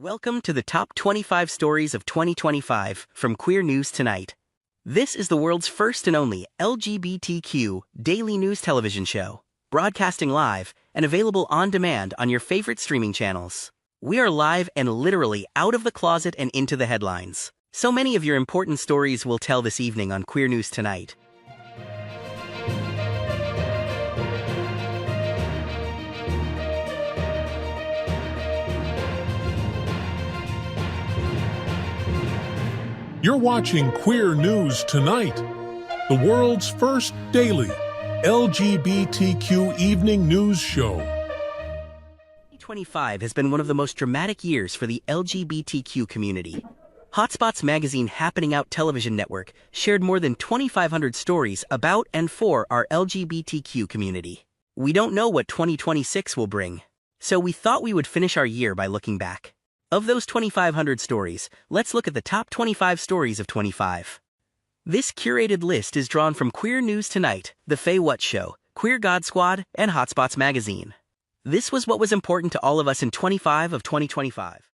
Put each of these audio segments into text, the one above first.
Welcome to the top 25 stories of 2025 from Queer News Tonight. This is the world's first and only LGBTQ daily news television show, broadcasting live and available on demand on your favorite streaming channels. We are live and literally out of the closet and into the headlines. So many of your important stories we'll tell this evening on Queer News Tonight. You're watching Queer News Tonight, the world's first daily LGBTQ evening news show. 2025 has been one of the most dramatic years for the LGBTQ community. Hotspots Magazine Happening Out television network shared more than 2,500 stories about and for our LGBTQ community. We don't know what 2026 will bring, so we thought we would finish our year by looking back. Of those 2,500 stories, let's look at the top 25 stories of 25. This curated list is drawn from Queer News Tonight, The FayWhat Show, Queer God Squad, and Hotspots Magazine. This was what was important to all of us in 25 of 2025.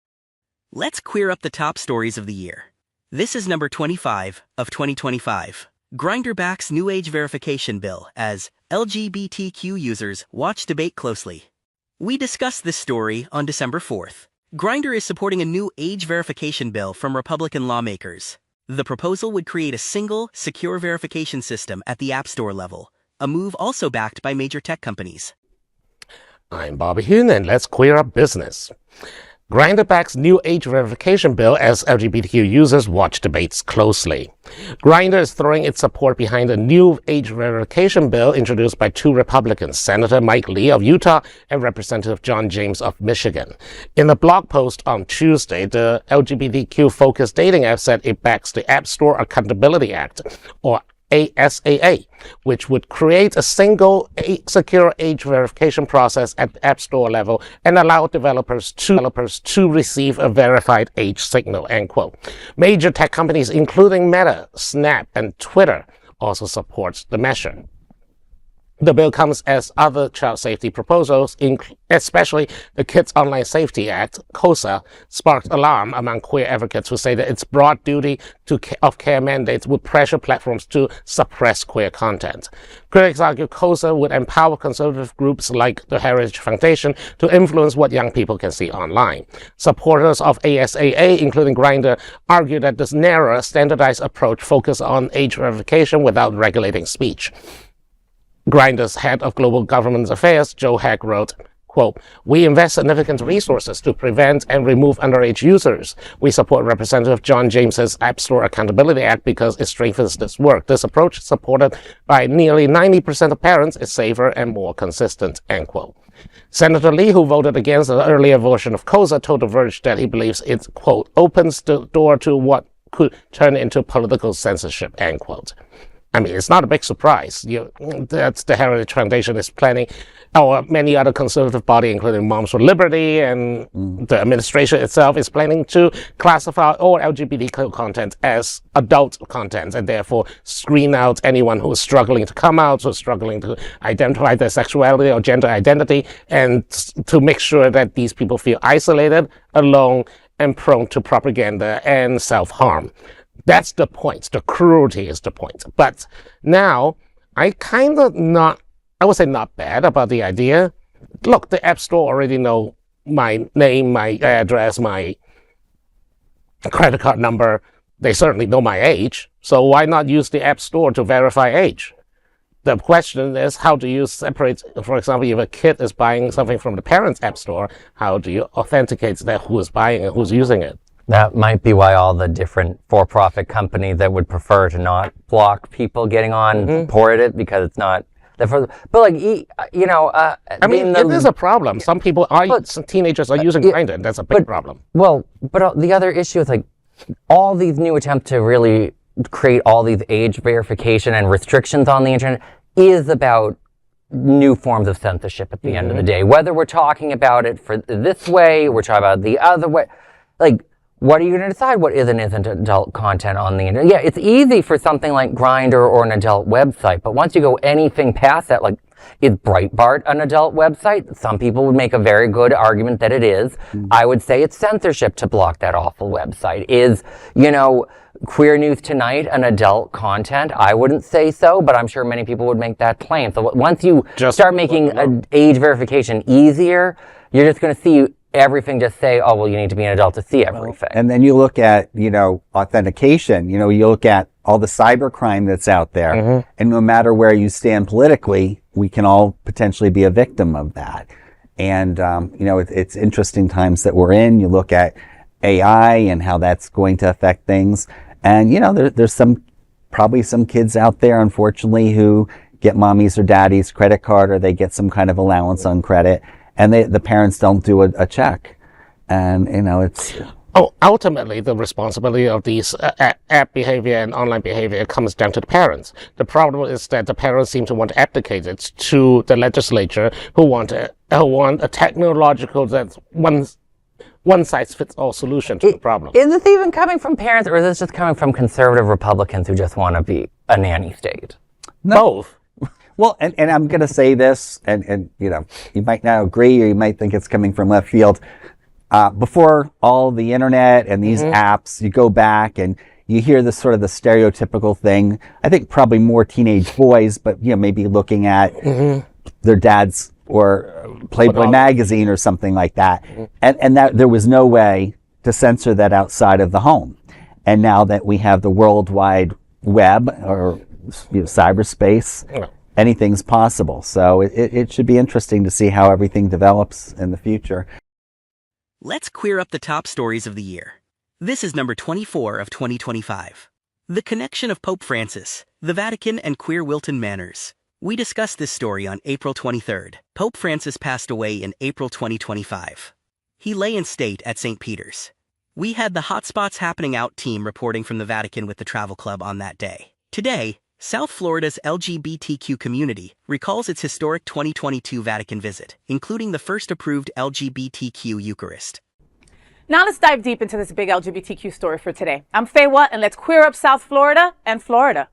Let's queer up the top stories of the year. This is number 25 of 2025. Grindr backs new age verification bill as LGBTQ users watch debate closely. We discussed this story on December 4th. Grindr is supporting a new age verification bill from Republican lawmakers. The proposal would create a single, secure verification system at the App Store level, a move also backed by major tech companies. I'm Bobby Hoon, and let's queer up business. Grindr backs new age verification bill as LGBTQ users watch debates closely. Grindr is throwing its support behind a new age verification bill introduced by two Republicans, Senator Mike Lee of Utah and Representative John James of Michigan. In a blog post on Tuesday, the LGBTQ-focused dating app said it backs the App Store Accountability Act, or ASAA, which would create a single secure age verification process at the App Store level and allow developers to receive a verified age signal, end quote. Major tech companies, including Meta, Snap, and Twitter, also support the measure. The bill comes as other child safety proposals, especially the Kids Online Safety Act, KOSA, sparked alarm among queer advocates who say that its broad duty of care mandates would pressure platforms to suppress queer content. Critics argue KOSA would empower conservative groups like the Heritage Foundation to influence what young people can see online. Supporters of ASAA, including Grindr, argue that this narrower, standardized approach focuses on age verification without regulating speech. Grindr's head of global government affairs, Joe Hack, wrote, quote, "We invest significant resources to prevent and remove underage users. We support Representative John James's App Store Accountability Act because it strengthens this work. This approach, supported by nearly 90% of parents, is safer and more consistent," end quote. Senator Lee, who voted against the earlier version of KOSA, told The Verge that he believes it, quote, "opens the door to what could turn into political censorship," end quote. I mean, it's not a big surprise that the Heritage Foundation is planning, or many other conservative bodies, including Moms for Liberty and the administration itself, is planning to classify all LGBTQ content as adult content and therefore screen out anyone who is struggling to come out, or struggling to identify their sexuality or gender identity, and to make sure that these people feel isolated, alone, and prone to propaganda and self-harm. That's the point. The cruelty is the point. But now, I kind of I would say not bad about the idea. Look, the App Store already know my name, my address, my credit card number. They certainly know my age. So why not use the App Store to verify age? The question is, how do you separate, for example, if a kid is buying something from the parents' App Store, how do you authenticate that who is buying and who's using it? That might be why all the different for-profit companies that would prefer to not block people getting on support it, because it's not. But like, I mean, it is a problem. Some teenagers are using Grindr, and that's a big problem. Well, but the other issue is like all these new attempts to really create all these age verification and restrictions on the internet is about new forms of censorship at the end of the day. Whether we're talking about it for this way, we're talking about the other way, like. What are you going to decide what is and isn't adult content on the internet? Yeah, it's easy for something like Grindr or an adult website, but once you go anything past that, like, Is Breitbart an adult website? Some people would make a very good argument that it is. I would say it's censorship to block that awful website. Is, Queer News Tonight an adult content? I wouldn't say so, but I'm sure many people would make that claim. So once you start making age verification easier, you're just going to see everything just say, oh, well, you need to be an adult to see everything. And then you look at, authentication. You look at all the cybercrime that's out there. And no matter where you stand politically, we can all potentially be a victim of that. And, it's interesting times that we're in. You look at AI and how that's going to affect things. And, there's probably some kids out there, unfortunately, who get mommy's or daddy's credit card, or they get some kind of allowance on credit, and the parents don't do a check. And, it's... Ultimately, the responsibility of these app behavior and online behavior comes down to the parents. The problem is that the parents seem to want to abdicate it to the legislature, who want a technological that's one-size-fits-all solution to the problem. Is this even coming from parents, or is this just coming from conservative Republicans who just want to be a nanny state? No. Both. Well, and I'm going to say this, and you might not agree, or you might think it's coming from left field. Before all the internet and these apps, you go back and you hear this sort of the stereotypical thing. I think probably more teenage boys, but maybe looking at their dad's or Playboy magazine or something like that. And that there was no way to censor that outside of the home. And now that we have the World Wide Web or cyberspace, anything's possible. So it should be interesting to see how everything develops in the future. Let's queer up the top stories of the year. This is number 24 of 2025. The connection of Pope Francis, the Vatican, and queer Wilton Manors. We discussed this story on April 23rd. Pope Francis passed away in April 2025. He lay in state at St. Peter's. We had the Hotspots Happening Out team reporting from the Vatican with the Travel Club on that day. Today, South Florida's LGBTQ community recalls its historic 2022 Vatican visit, including the first approved LGBTQ Eucharist. Now let's dive deep into this big LGBTQ story for today. I'm FayWhat, and let's queer up South Florida and Florida.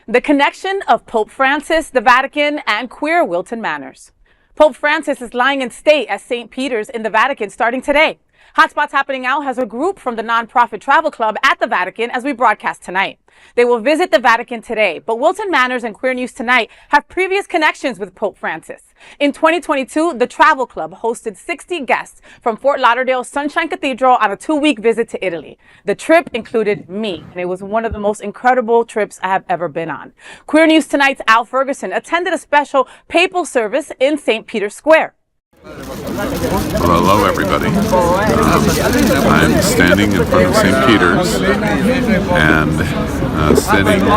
The connection of Pope Francis, the Vatican, and queer Wilton Manors. Pope Francis is lying in state at St. Peter's in the Vatican starting today. Hotspots Happening Out has a group from the nonprofit Travel Club at the Vatican as we broadcast tonight. They will visit the Vatican today, but Wilton Manors and Queer News Tonight have previous connections with Pope Francis. In 2022, the Travel Club hosted 60 guests from Fort Lauderdale's Sunshine Cathedral on a 2-week visit to Italy. The trip included me, and it was one of the most incredible trips I have ever been on. Queer News Tonight's Al Ferguson attended a special papal service in St. Peter's Square. Well, hello, everybody. I'm standing in front of St. Peter's and sitting in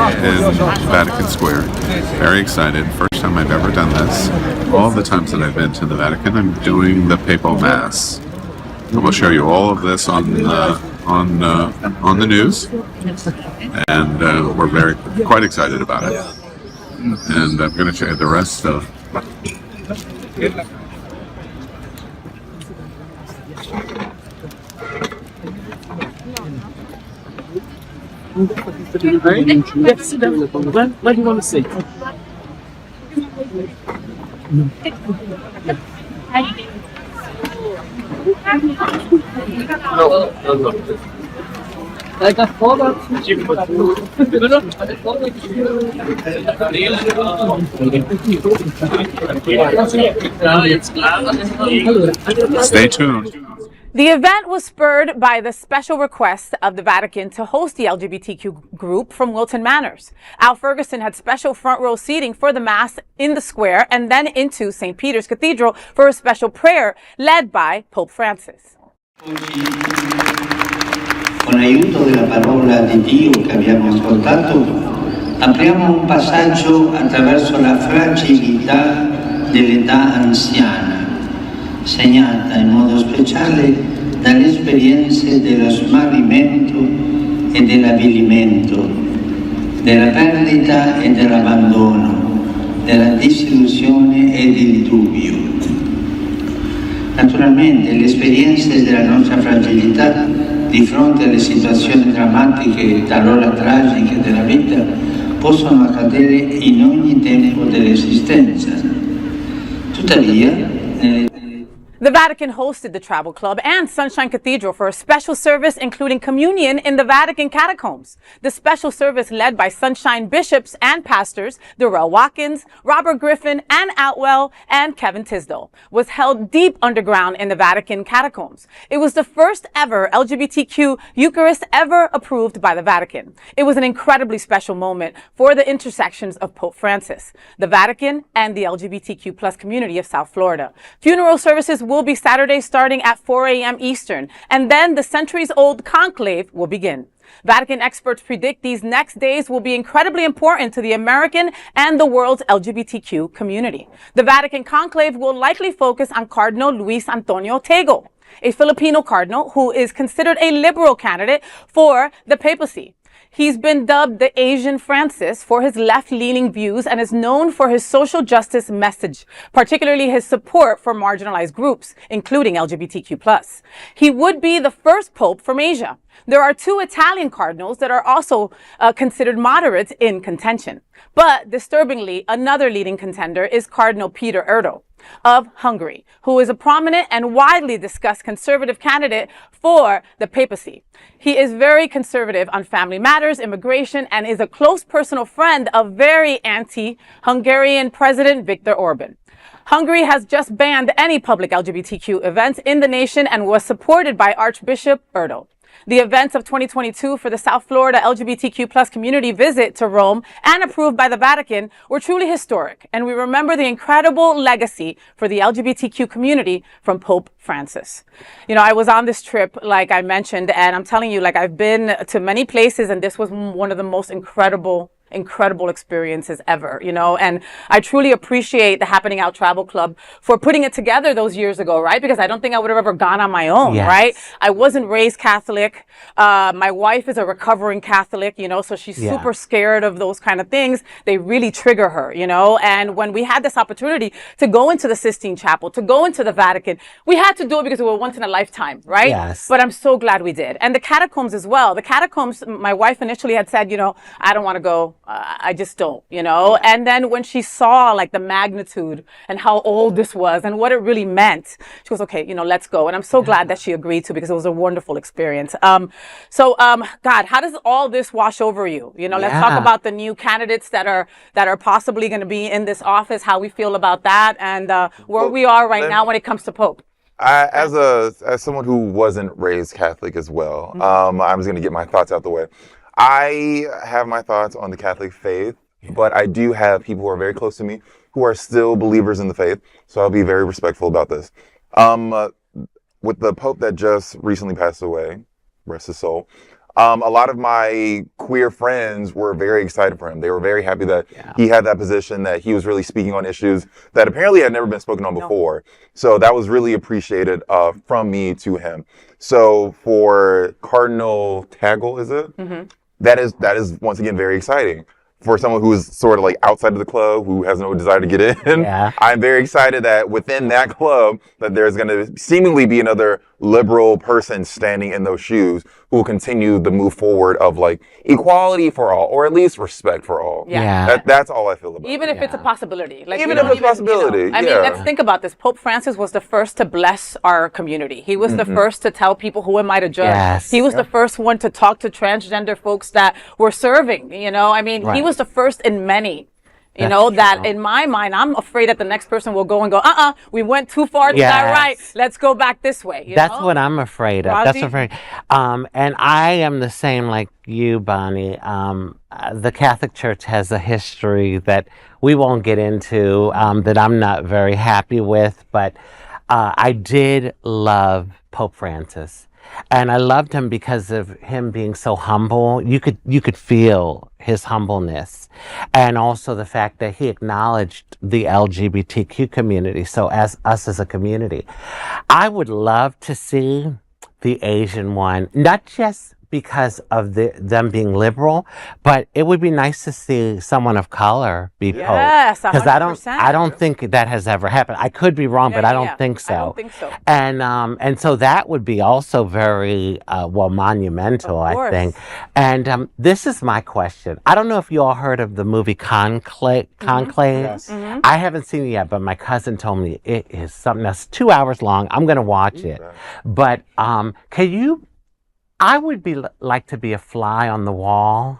Vatican Square. Very excited. First time I've ever done this. All the times that I've been to the Vatican, I'm doing the papal mass. And we'll show you all of this on the news, and we're quite excited about it. And I'm going to show you the rest of. Yes, where do you want to see? No. Da vorne. Stay tuned. The event was spurred by the special request of the Vatican to host the LGBTQ group from Wilton Manors. Al Ferguson had special front row seating for the Mass in the square and then into St. Peter's Cathedral for a special prayer led by Pope Francis. Con l'aiuto della parola di Dio che abbiamo ascoltato, apriamo un passaggio attraverso la fragilità dell'età anziana, segnata in modo speciale dalle esperienze dello smarrimento e dell'avvilimento, della perdita e dell'abbandono, della disillusione e del dubbio. Naturalmente le esperienze della nostra fragilità di fronte alle situazioni drammatiche e talora tragiche della vita possono accadere in ogni tempo dell'esistenza. Tuttavia, The Vatican hosted the Travel Club and Sunshine Cathedral for a special service including communion in the Vatican catacombs. The special service, led by Sunshine bishops and pastors Darrell Watkins, Robert Griffin, Ann Outwell, and Kevin Tisdale, was held deep underground in the Vatican catacombs. It was the first ever LGBTQ Eucharist ever approved by the Vatican. It was an incredibly special moment for the intersections of Pope Francis, the Vatican, and the LGBTQ plus community of South Florida. Funeral services will be Saturday starting at 4 a.m. Eastern, and then the centuries-old conclave will begin. Vatican experts predict these next days will be incredibly important to the American and the world's LGBTQ community. The Vatican conclave will likely focus on Cardinal Luis Antonio Tego, a Filipino cardinal who is considered a liberal candidate for the papacy. He's been dubbed the Asian Francis for his left-leaning views and is known for his social justice message, particularly his support for marginalized groups, including LGBTQ+. He would be the first pope from Asia. There are two Italian cardinals that are also considered moderates in contention. But disturbingly, another leading contender is Cardinal Peter Erdo of Hungary, who is a prominent and widely discussed conservative candidate for the papacy. He is very conservative on family matters, immigration, and is a close personal friend of very anti-Hungarian President Viktor Orban. Hungary has just banned any public LGBTQ events in the nation and was supported by Archbishop Erdo. The events of 2022 for the South Florida LGBTQ plus community visit to Rome and approved by the Vatican were truly historic, and we remember the incredible legacy for the LGBTQ community from Pope Francis. You know, I was on this trip, like I mentioned, and I'm telling you, like, I've been to many places, and this was one of the most incredible experiences ever, you know, and I truly appreciate the Happening Out Travel Club for putting it together those years ago, right? Because I don't think I would have ever gone on my own, right? I wasn't raised Catholic. My wife is a recovering Catholic, you know, so she's super scared of those kind of things. They really trigger her, you know, and when we had this opportunity to go into the Sistine Chapel, to go into the Vatican, we had to do it because we were once in a lifetime, right? Yes. But I'm so glad we did. And the catacombs as well. The catacombs, my wife initially had said, you know, I don't want to go. I just don't, you know. And then when she saw like the magnitude and how old this was and what it really meant, she goes, okay, you know, let's go. And I'm so glad that she agreed to, because it was a wonderful experience. God, how does all this wash over you? You know, let's talk about the new candidates that are possibly going to be in this office, how we feel about that, and where we are right now when it comes to Pope. As someone who wasn't raised Catholic as well, I'm just going to get my thoughts out the way. I have my thoughts on the Catholic faith, but I do have people who are very close to me who are still believers in the faith, so I'll be very respectful about this. With the Pope that just recently passed away, rest his soul, a lot of my queer friends were very excited for him. They were very happy that he had that position, that he was really speaking on issues that apparently had never been spoken on before. So that was really appreciated from me to him. So for Cardinal Tagle, is it? That is once again very exciting. For someone who is sort of like outside of the club, who has no desire to get in, I'm very excited that within that club that there's going to seemingly be another liberal person standing in those shoes who will continue the move forward of like equality for all, or at least respect for all. That's all I feel about Even if it's a possibility. Like, even if it's a possibility. You know, I mean, let's think about this. Pope Francis was the first to bless our community. He was the first to tell people who am I to judge. He was the first one to talk to transgender folks that were serving, you know. I mean, he was the first in many. You know, that in my mind, I'm afraid that the next person will go and go, we went too far to that right. Let's go back this way. You That's know? what I'm afraid of. Razi? That's what I'm afraid. And I am the same like you, Bonnie. The Catholic Church has a history that we won't get into, that I'm not very happy with, but I did love Pope Francis. And I loved him because of him being so humble. You could feel his humbleness, and also the fact that he acknowledged the LGBTQ community. So as us as a community, I would love to see the Asian one, not just because of them being liberal, but it would be nice to see someone of color be Pope. Yes, because I don't think that has ever happened. I could be wrong, but I don't think so. I don't think so. And so that would be also very monumental, I think. And this is my question. I don't know if you all heard of the movie Conclave. Yes. I haven't seen it yet, but my cousin told me it is something that's 2 hours long. I'm going to watch it. But I would like to be a fly on the wall,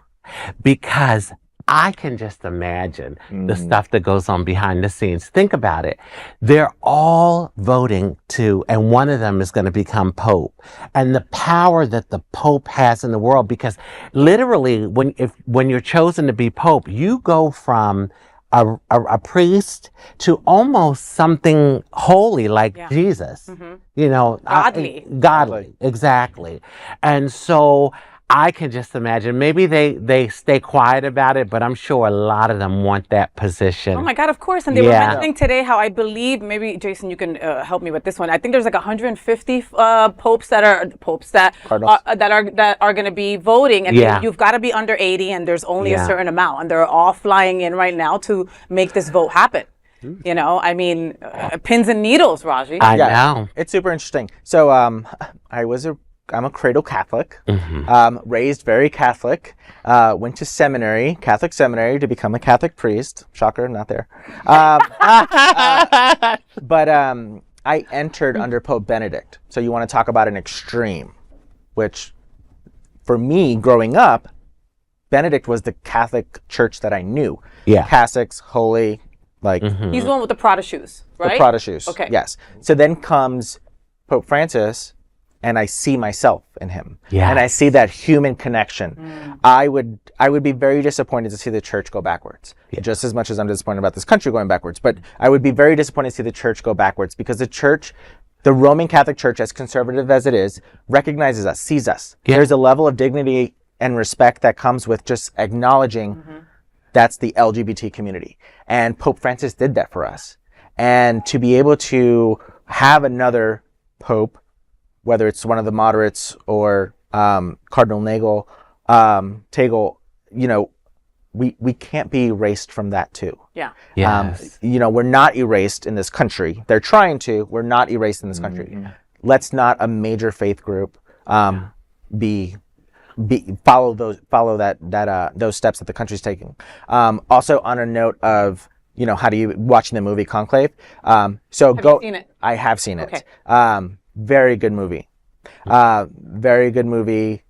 because I can just imagine the stuff that goes on behind the scenes. Think about it. They're all voting and one of them is going to become Pope. And the power that the Pope has in the world, because literally when you're chosen to be Pope, you go from a priest to almost something holy like Jesus, godly, exactly. And so I can just imagine, maybe they stay quiet about it, but I'm sure a lot of them want that position. Oh my God, of course. And they were mentioning today how I believe, maybe Jason, you can help me with this one. I think there's like 150 popes that are going to be voting, and you've got to be under 80, and there's only a certain amount, and they're all flying in right now to make this vote happen. I mean, pins and needles, Raji. I know. It's super interesting. So I'm a cradle Catholic, raised very Catholic, went to seminary, Catholic seminary, to become a Catholic priest. Shocker, not there. But I entered under Pope Benedict. So you want to talk about an extreme, which for me, growing up, Benedict was the Catholic church that I knew. Yeah. Catholics, holy, like... He's the one with the Prada shoes, right? The Prada shoes, okay. Yes. So then comes Pope Francis, and I see myself in him. Yeah. And I see that human connection. I would be very disappointed to see the church go backwards. Just as much as I'm disappointed about this country going backwards. But I would be very disappointed to see the church go backwards, because the Roman Catholic Church, as conservative as it is, recognizes us, sees us. Yeah. There's a level of dignity and respect that comes with just acknowledging that's the LGBT community. And Pope Francis did that for us. And to be able to have another pope, whether it's one of the moderates or Cardinal Tagle, we can't be erased from that too. Yeah. Yes. We're not erased in this country. They're trying to. We're not erased in this country. Let's not a major faith group follow those steps that the country's taking. Also, on a note of how do you watching the movie Conclave? Have you seen it? I have seen it. Okay. Very good movie. Very good movie.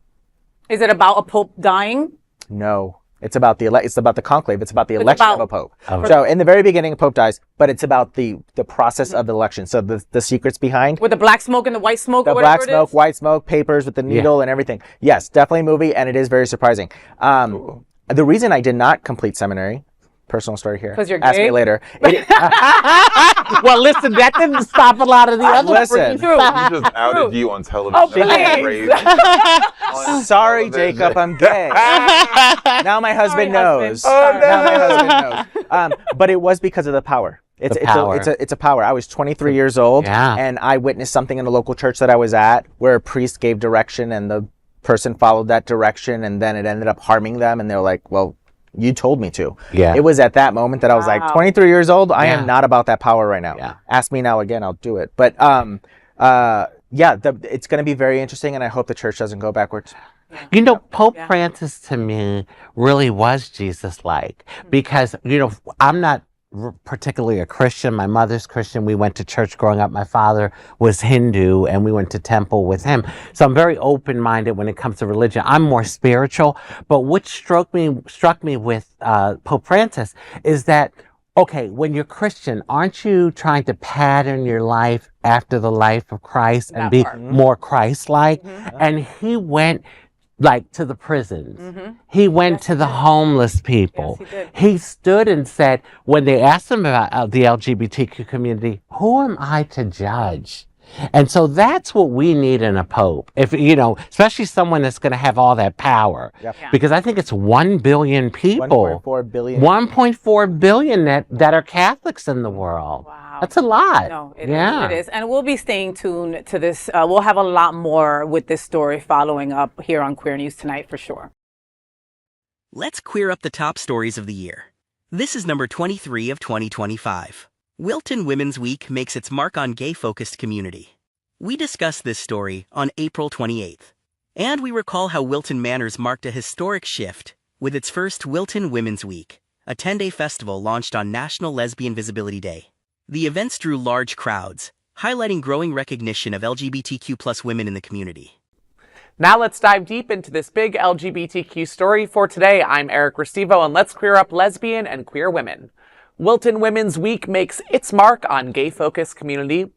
Is it about a pope dying? No, it's about the conclave. It's about the election of a pope. So in the very beginning, a pope dies, but it's about the process of the election. So the secrets behind. With the black smoke and the white smoke. The black smoke, white smoke, papers with the needle and everything. Yes, definitely a movie, and it is very surprising. The reason I did not complete seminary. Personal story here. Because you're Ask gay? me later. Well, listen, that didn't stop a lot of the other. Listen, He just outed you on television. Sorry, Jacob, I'm gay. Now my husband knows. Husband. Now my husband knows. But it was because of the power. It's a power. I was 23 years old, and I witnessed something in the local church that I was at where a priest gave direction, and the person followed that direction, and then it ended up harming them, and they were like, well, you told me to. Yeah. It was at that moment that I was like, 23 years old, I am not about that power right now. Yeah. Ask me now again, I'll do it. But it's going to be very interesting, and I hope the church doesn't go backwards. Pope Francis to me really was Jesus-like, because, I'm not particularly a Christian. My mother's Christian. We went to church growing up. My father was Hindu, and we went to temple with him. So I'm very open-minded when it comes to religion. I'm more spiritual. But what struck me with Pope Francis is that, okay, when you're Christian, aren't you trying to pattern your life after the life of Christ and be more Christ-like? And he went to the prisons. He went to the homeless people. Yes, he did. He stood and said, when they asked him about the LGBTQ community, who am I to judge? And so that's what we need in a pope. If especially someone that's going to have all that power. Yep. Yeah. Because I think it's 1 billion people. 1.4 billion. 1.4 billion that are Catholics in the world. Wow. That's a lot. No, it Yeah. is. It is. And we'll be staying tuned to this. We'll have a lot more with this story following up here on Queer News Tonight for sure. Let's queer up the top stories of the year. This is number 23 of 2025. Wilton Women's Week makes its mark on gay-focused community. We discussed this story on April 28th. And we recall how Wilton Manors marked a historic shift with its first Wilton Women's Week, a 10-day festival launched on National Lesbian Visibility Day. The events drew large crowds, highlighting growing recognition of LGBTQ+ women in the community. Now let's dive deep into this big LGBTQ story for today. I'm Eric Restivo, and let's queer up lesbian and queer women. Wilton Women's Week makes its mark on gay-focused community.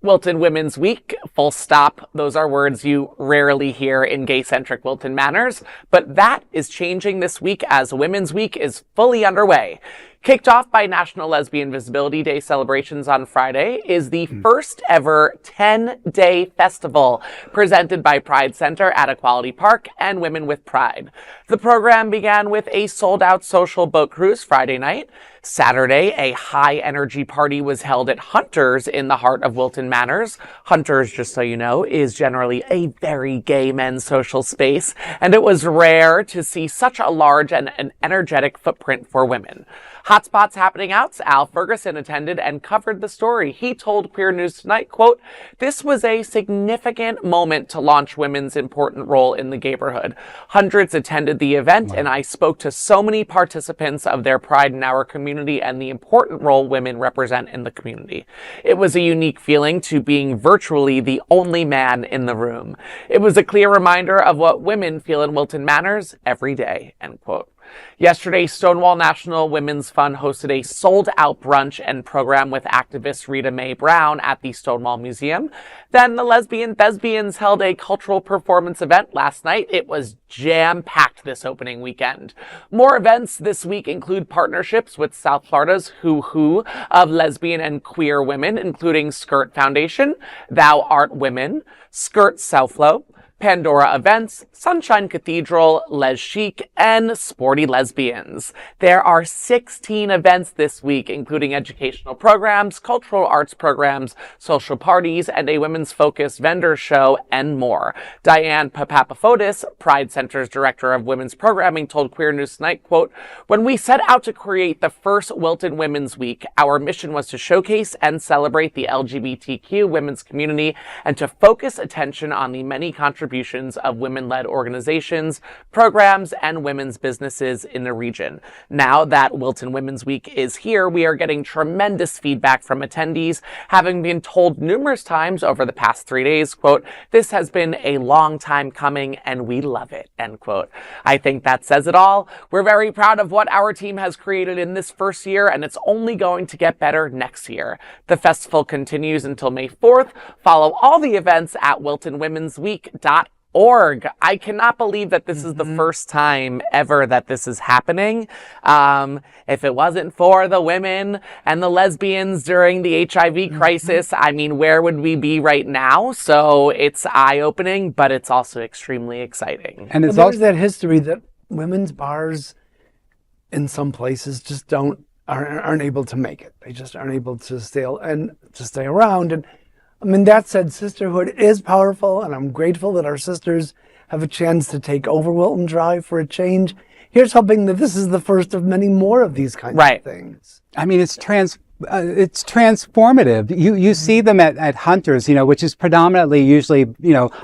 Wilton Women's Week, full stop. Those are words you rarely hear in gay-centric Wilton Manors, but that is changing this week as Women's Week is fully underway. Kicked off by National Lesbian Visibility Day celebrations on Friday is the first ever 10-day festival presented by Pride Center at Equality Park and Women with Pride. The program began with a sold-out social boat cruise Friday night. Saturday, a high-energy party was held at Hunter's in the heart of Wilton Manors. Hunter's, just so you know, is generally a very gay men's social space, and it was rare to see such a large and an energetic footprint for women. Hotspots happening out. Al Ferguson attended and covered the story. He told Queer News Tonight, quote, "This was a significant moment to launch women's important role in the gayborhood. Hundreds attended the event, and I spoke to so many participants of their pride in our community and the important role women represent in the community. It was a unique feeling to being virtually the only man in the room. It was a clear reminder of what women feel in Wilton Manors every day," end quote. Yesterday, Stonewall National Women's Fund hosted a sold-out brunch and program with activist Rita Mae Brown at the Stonewall Museum. Then the Lesbian Thespians held a cultural performance event last night. It was jam-packed this opening weekend. More events this week include partnerships with South Florida's Who Who of lesbian and queer women, including Skirt Foundation, Thou Art Women, Skirt Self-Flow, Pandora Events, Sunshine Cathedral, Les Chic, and Sporty Lesbians. There are 16 events this week, including educational programs, cultural arts programs, social parties, and a women's-focused vendor show, and more. Diane Papafotis, Pride Center's Director of Women's Programming, told Queer News Tonight, quote, "When we set out to create the first Wilton Women's Week, our mission was to showcase and celebrate the LGBTQ women's community and to focus attention on the many contributions of women-led organizations, programs, and women's businesses in the region. Now that Wilton Women's Week is here, we are getting tremendous feedback from attendees, having been told numerous times over the past 3 days, quote, 'This has been a long time coming and we love it,' end quote. I think that says it all. We're very proud of what our team has created in this first year, and it's only going to get better next year. The festival continues until May 4th. Follow all the events at wiltonwomensweek.org. I cannot believe that this is the first time ever that this is happening. If it wasn't for the women and the lesbians during the HIV crisis, I mean, where would we be right now? So it's eye-opening, but it's also extremely exciting. And it's also that history that women's bars in some places just aren't able to make it. They just aren't able to stay around. And I mean, that said, sisterhood is powerful, and I'm grateful that our sisters have a chance to take over Wilton Drive for a change. Here's hoping that this is the first of many more of these kinds of things. I mean, it's transformative. You see them at Hunter's, which is predominantly usually,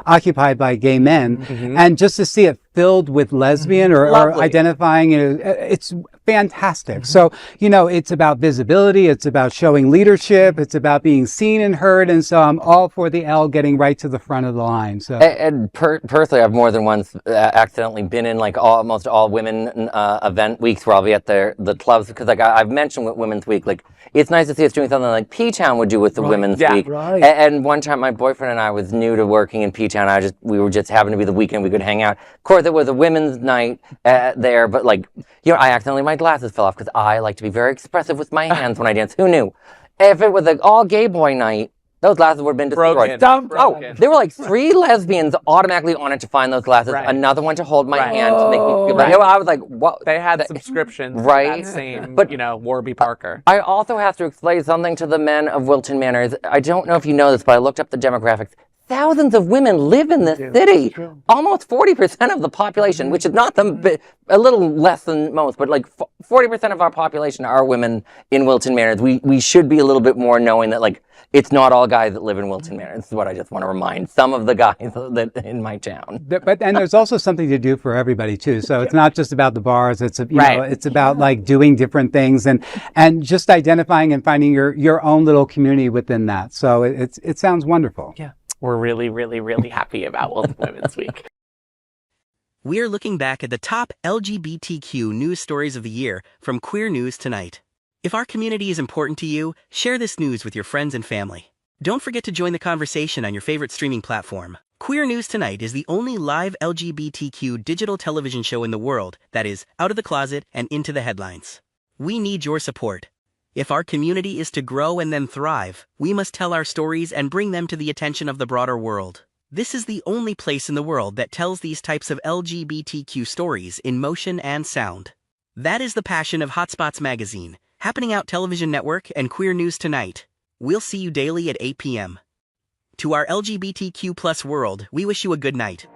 occupied by gay men. And just to see it filled with lesbian or identifying, it's fantastic. So, it's about visibility. It's about showing leadership. It's about being seen and heard. And so I'm all for the L getting right to the front of the line. So, and personally, I've more than once accidentally been in almost all women event weeks where I'll be at the clubs because I've mentioned with Women's Week, it's nice to see us doing something like P-Town would do with the Women's Week. Right. And one time my boyfriend and I was new to working in P-Town. We were just happened to be the weekend we could hang out. Of course, it was a women's night there, but I accidentally, my glasses fell off because I like to be very expressive with my hands when I dance. Who knew? If it was an all gay boy night, Those glasses would have been destroyed. Broken. There were like 3 lesbians automatically on it to find those glasses. Right. Another one to hold my Right. hand to make me feel better. Right. I was like, what? They had subscriptions Right. to that same, But- Warby Parker. I also have to explain something to the men of Wilton Manors. I don't know if you know this, but I looked up the demographics. Thousands of women live in this city. Almost 40% of the population, which is not a little less than most, but like 40% of our population are women in Wilton Manors. We should be a little bit more knowing that like it's not all guys that live in Wilton Manors. This is what I just want to remind some of the guys that in my town. And there's also something to do for everybody too. So it's not just about the bars. It's you know, it's about like doing different things and just identifying and finding your own little community within that. So it sounds wonderful. Yeah. We're really, really, really happy about Wilton Women's Week. We're looking back at the top LGBTQ news stories of the year from Queer News Tonight. If our community is important to you, share this news with your friends and family. Don't forget to join the conversation on your favorite streaming platform. Queer News Tonight is the only live LGBTQ digital television show in the world that is out of the closet and into the headlines. We need your support. If our community is to grow and then thrive, we must tell our stories and bring them to the attention of the broader world. This is the only place in the world that tells these types of LGBTQ stories in motion and sound. That is the passion of Hotspots Magazine, Happening Out Television Network, and Queer News Tonight. We'll see you daily at 8 p.m. To our LGBTQ+ world, we wish you a good night.